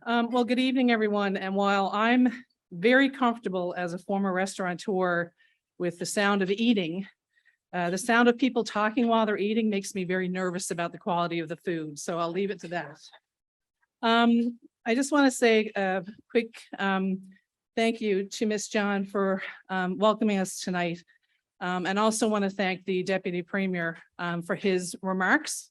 Well, good evening, everyone. And while I'm very comfortable as a former restaurateur with the sound of eating, the sound of people talking while they're eating makes me very nervous about the quality of the food. So I'll leave it to that. I just want to say a quick thank you to Ms. John for welcoming us tonight. And also want to thank the Deputy Premier for his remarks.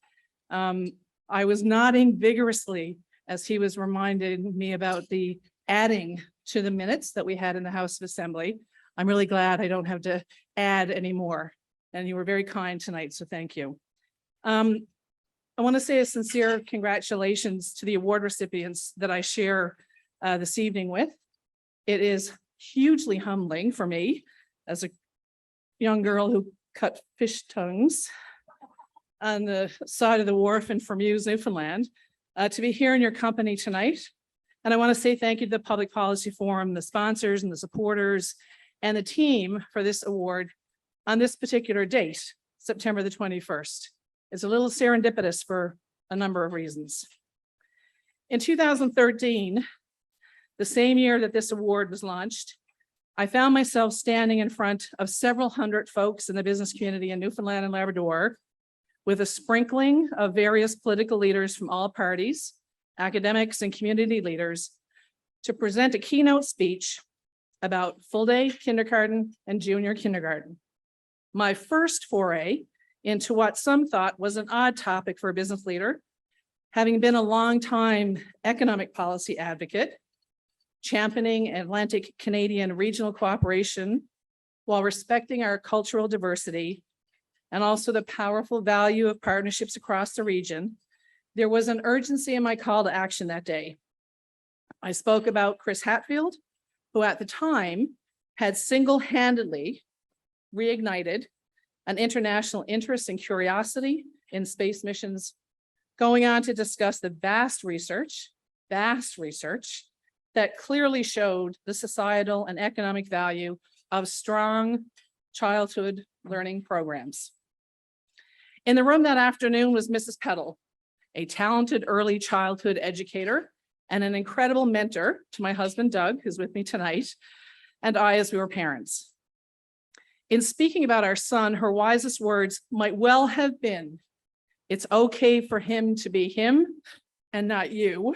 I was nodding vigorously as he was reminding me about the adding to the minutes that we had in the House of Assembly. I'm really glad I don't have to add anymore. And you were very kind tonight, so thank you. I want to say a sincere congratulations to the award recipients that I share this evening with. It is hugely humbling for me as a young girl who cut fish tongues on the side of the wharf in Fermuse, Newfoundland, to be here in your company tonight. And I want to say thank you to the Public Policy Forum, the sponsors and the supporters, and the team for this award on this particular date, September the 21st. It's a little serendipitous for a number of reasons. In 2013, the same year that this award was launched, I found myself standing in front of several hundred folks in the business community in Newfoundland and Labrador, with a sprinkling of various political leaders from all parties, academics and community leaders, to present a keynote speech about full-day kindergarten and junior kindergarten. My first foray into what some thought was an odd topic for a business leader, having been a long-time economic policy advocate, championing Atlantic Canadian regional cooperation while respecting our cultural diversity and also the powerful value of partnerships across the region, there was an urgency in my call to action that day. I spoke about Chris Hatfield, who at the time had single-handedly reignited an international interest and curiosity in space missions, going on to discuss the vast research that clearly showed the societal and economic value of strong childhood learning programs. In the room that afternoon was Mrs. Peddle, a talented early childhood educator and an incredible mentor to my husband, Doug, who's with me tonight, and I as we were parents. In speaking about our son, her wisest words might well have been, "It's okay for him to be him and not you."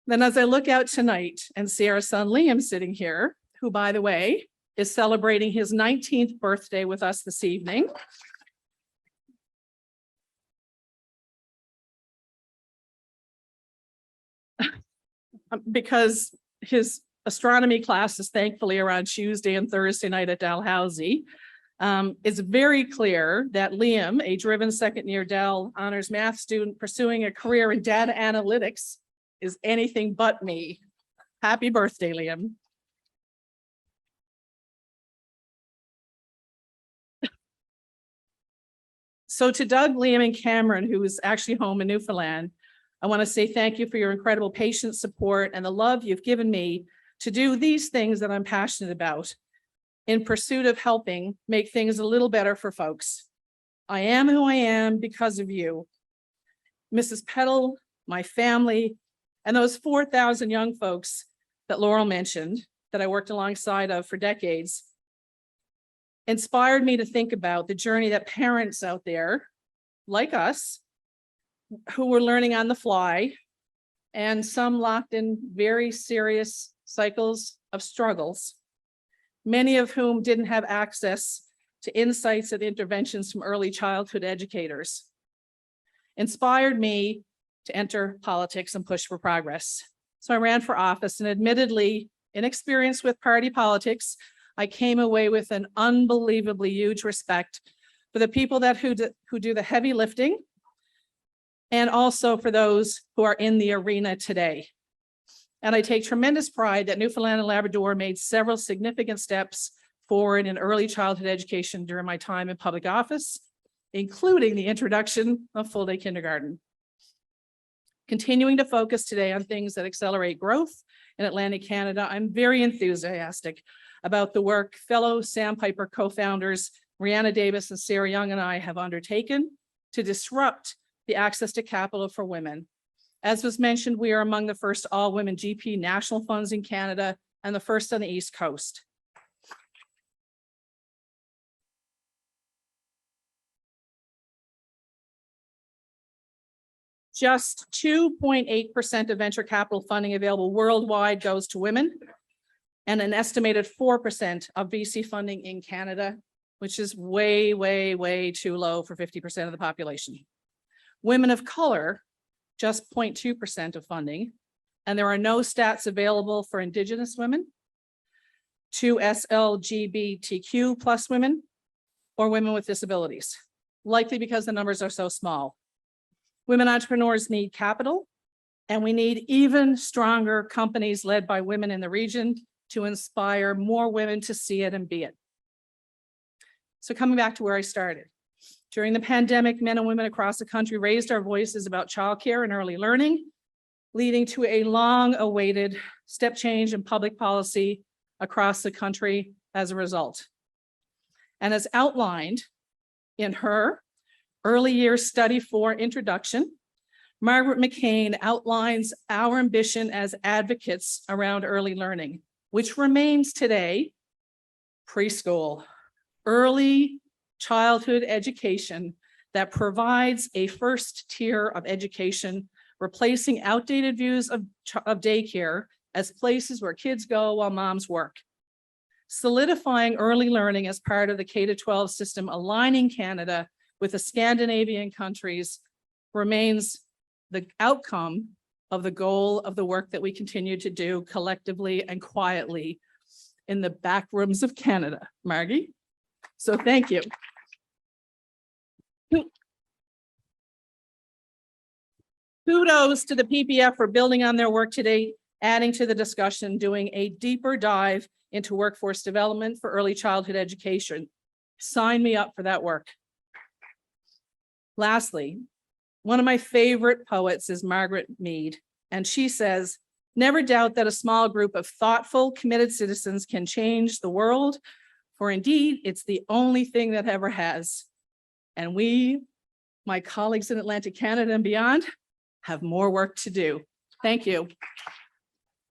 Then as I look out tonight and see our son Liam sitting here, who, by the way, is celebrating his 19th birthday with us this evening. Because his astronomy class is thankfully around Tuesday and Thursday night at Dalhousie. It's very clear that Liam, a driven second-year Dal honors math student pursuing a career in data analytics, is anything but me. Happy birthday, Liam. So to Doug, Liam, and Cameron, who is actually home in Newfoundland, I want to say thank you for your incredible patience, support, and the love you've given me to do these things that I'm passionate about in pursuit of helping make things a little better for folks. I am who I am because of you. Mrs. Peddle, my family, and those 4,000 young folks that Laurel mentioned that I worked alongside of for decades inspired me to think about the journey that parents out there, like us, who were learning on the fly, and some locked in very serious cycles of struggles, many of whom didn't have access to insights and interventions from early childhood educators, inspired me to enter politics and push for progress. So I ran for office, and admittedly inexperienced with party politics, I came away with an unbelievably huge respect for the people who do the heavy lifting, and also for those who are in the arena today. And I take tremendous pride that Newfoundland and Labrador made several significant steps forward in early childhood education during my time in public office, including the introduction of full-day kindergarten. Continuing to focus today on things that accelerate growth in Atlantic Canada, I'm very enthusiastic about the work fellow Sandpiper co-founders Rihanna Davis and Sarah Young and I have undertaken to disrupt the access to capital for women. As was mentioned, we are among the first all-women GP national funds in Canada and the first on the East Coast. Just 2.8% of venture capital funding available worldwide goes to women, and an estimated 4% of VC funding in Canada, which is way, way, way too low for 50% of the population. Women of color, just 0.2% of funding, and there are no stats available for Indigenous women, to SLGBTQ plus women, or women with disabilities, likely because the numbers are so small. Women entrepreneurs need capital, and we need even stronger companies led by women in the region to inspire more women to see it and be it. So coming back to where I started. During the pandemic, men and women across the country raised our voices about childcare and early learning, leading to a long-awaited step change in public policy across the country as a result. And as outlined in her Early Years Study 4 introduction, Margaret McCain outlines our ambition as advocates around early learning, which remains today preschool, early childhood education that provides a first tier of education, replacing outdated views of daycare as places where kids go while moms work. Solidifying early learning as part of the K-12 system, aligning Canada with the Scandinavian countries, remains the outcome of the goal of the work that we continue to do collectively and quietly in the back rooms of Canada, Margie. So thank you. Kudos to the PPF for building on their work today, adding to the discussion, doing a deeper dive into workforce development for early childhood education. Sign me up for that work. Lastly, one of my favorite poets is Margaret Mead, and she says, "Never doubt that a small group of thoughtful, committed citizens can change the world, for indeed, it's the only thing that ever has." And we, my colleagues in Atlantic Canada and beyond, have more work to do. Thank you.